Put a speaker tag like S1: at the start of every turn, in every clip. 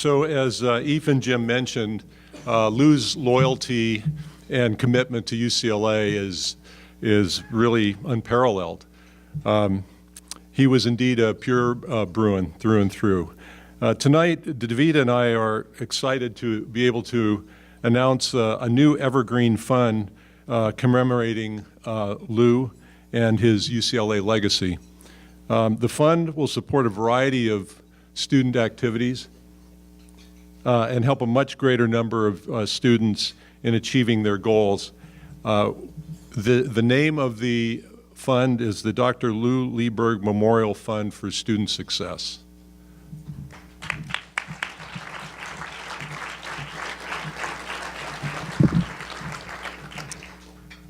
S1: So as Eve and Jim mentioned, Lew's loyalty and commitment to UCLA is really unparalleled. He was indeed a pure Bruin through and through. Tonight, Davida and I are excited to be able to announce a new evergreen fund commemorating Lew and his UCLA legacy. The fund will support a variety of student activities and help a much greater number of students in achieving their goals. The name of the fund is the Dr. Lew Leeburg Memorial Fund for Student Success.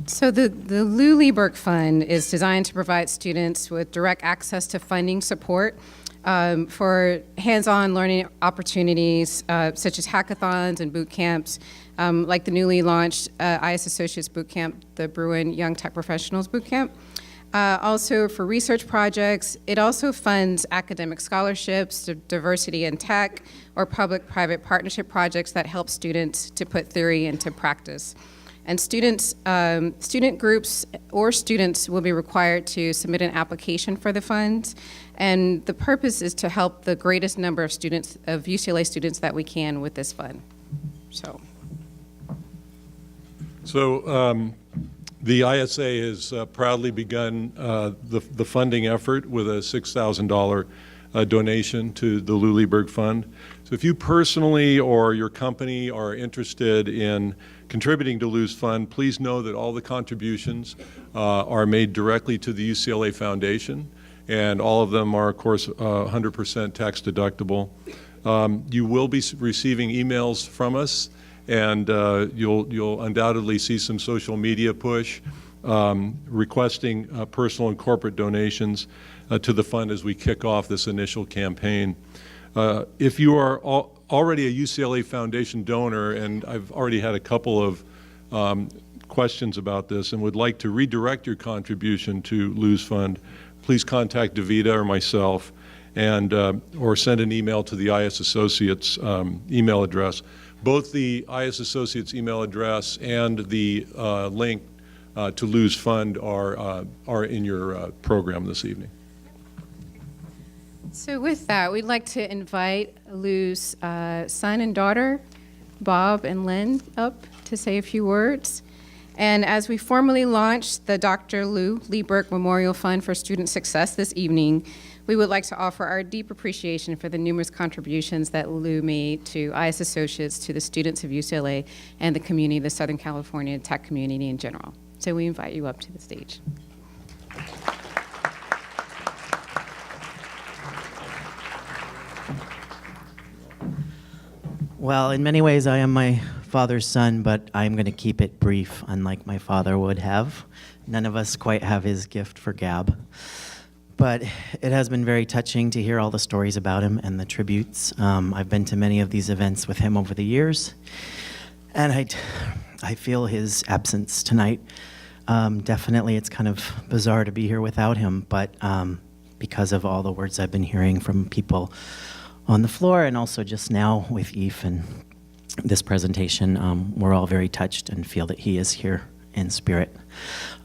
S2: So the Lew Leeburg Fund is designed to provide students with direct access to funding support for hands-on learning opportunities such as hackathons and boot camps, like the newly launched IS Associates Boot Camp, the Bruin Young Tech Professionals Boot Camp. Also for research projects, it also funds academic scholarships, diversity in tech, or public-private partnership projects that help students to put theory into practice. And students, student groups or students will be required to submit an application for the funds. And the purpose is to help the greatest number of students, of UCLA students that we can with this fund.
S1: So the ISA has proudly begun the funding effort with a $6,000 donation to the Lew Leeburg Fund. So if you personally or your company are interested in contributing to Lew's fund, please know that all the contributions are made directly to the UCLA Foundation, and all of them are, of course, 100% tax deductible. You will be receiving emails from us, and you'll undoubtedly see some social media push requesting personal and corporate donations to the fund as we kick off this initial campaign. If you are already a UCLA Foundation donor, and I've already had a couple of questions about this and would like to redirect your contribution to Lew's fund, please contact Davida or myself, and or send an email to the IS Associates email address. Both the IS Associates email address and the link to Lew's fund are in your program this evening.
S2: So with that, we'd like to invite Lew's son and daughter, Bob and Lynn, up to say a few words. And as we formally launch the Dr. Lew Leeburg Memorial Fund for Student Success this evening, we would like to offer our deep appreciation for the numerous contributions that Lew made to IS Associates, to the students of UCLA, and the community, the Southern California tech community in general. So we invite you up to the stage.
S3: Well, in many ways, I am my father's son, but I'm going to keep it brief, unlike my father would have. None of us quite have his gift for gab. But it has been very touching to hear all the stories about him and the tributes. I've been to many of these events with him over the years, and I feel his absence tonight. Definitely, it's kind of bizarre to be here without him, but because of all the words I've been hearing from people on the floor, and also just now with Eve and this presentation, we're all very touched and feel that he is here in spirit.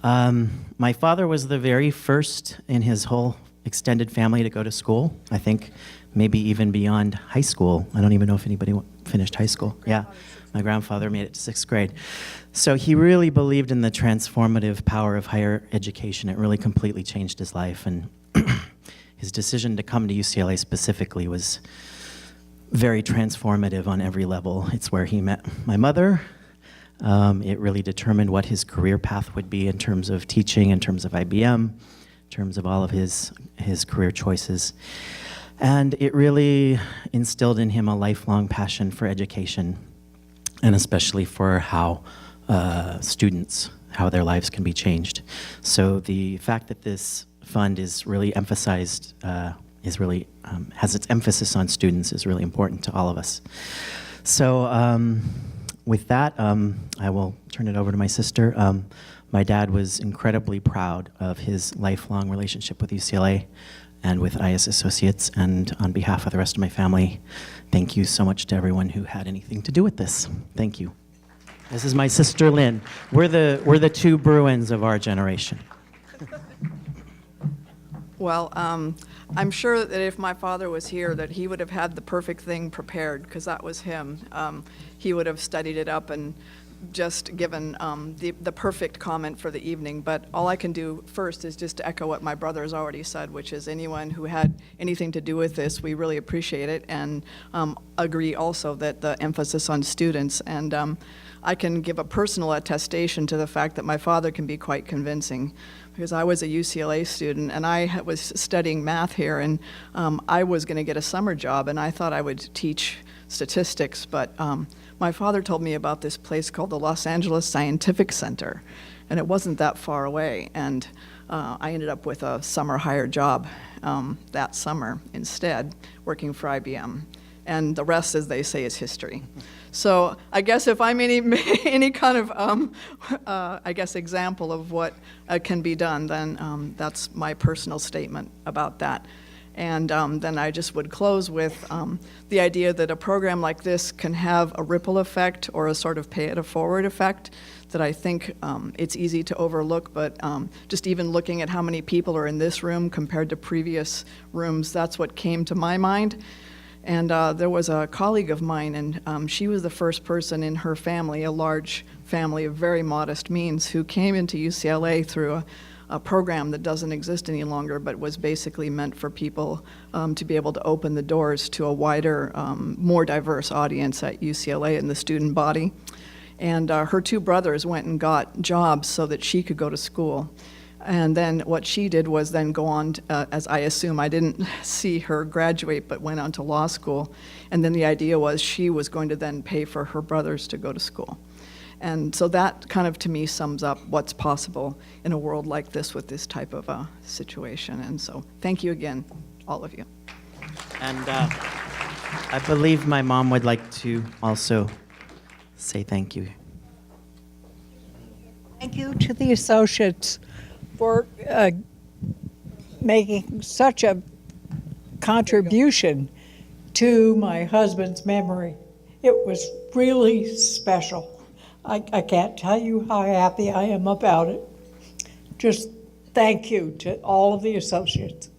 S3: My father was the very first in his whole extended family to go to school. I think maybe even beyond high school. I don't even know if anybody finished high school. Yeah, my grandfather made it to 6th grade. So he really believed in the transformative power of higher education. It really completely changed his life, and his decision to come to UCLA specifically was very transformative on every level. It's where he met my mother. It really determined what his career path would be in terms of teaching, in terms of IBM, in terms of all of his career choices. And it really instilled in him a lifelong passion for education, and especially for how students, how their lives can be changed. So the fact that this fund is really emphasized, has its emphasis on students, is really important to all of us. So with that, I will turn it over to my sister. My dad was incredibly proud of his lifelong relationship with UCLA, and with IS Associates. And on behalf of the rest of my family, thank you so much to everyone who had anything to do with this. Thank you. This is my sister Lynn. We're the two Bruins of our generation.
S4: Well, I'm sure that if my father was here, that he would have had the perfect thing prepared, because that was him. He would have studied it up and just given the perfect comment for the evening. But all I can do first is just to echo what my brother has already said, which is anyone who had anything to do with this, we really appreciate it, and agree also that the emphasis on students. And I can give a personal attestation to the fact that my father can be quite convincing, because I was a UCLA student and I was studying math here, and I was going to get a summer job, and I thought I would teach statistics, but my father told me about this place called the Los Angeles Scientific Center, and it wasn't that far away, and I ended up with a summer hire job that summer instead, working for IBM. And the rest, as they say, is history. So I guess if I'm any kind of, I guess, example of what can be done, then that's my personal statement about that. And then I just would close with the idea that a program like this can have a ripple effect or a sort of pay-it-forward effect that I think it's easy to overlook, but just even looking at how many people are in this room compared to previous rooms, that's what came to my mind. And there was a colleague of mine, and she was the first person in her family, a large family of very modest means, who came into UCLA through a program that doesn't exist any longer, but was basically meant for people to be able to open the doors to a wider, more diverse audience at UCLA in the student body. And her two brothers went and got jobs so that she could go to school. And then what she did was then go on, as I assume, I didn't see her graduate, but went on to law school. And then the idea was she was going to then pay for her brothers to go to school. And so that kind of, to me, sums up what's possible in a world like this with this type of situation. And so thank you again, all of you.
S3: And I believe my mom would like to also say thank you.
S5: Thank you to the associates for making such a contribution to my husband's memory. It was really special. I can't tell you how happy I am about it. Just thank you to all of the associates.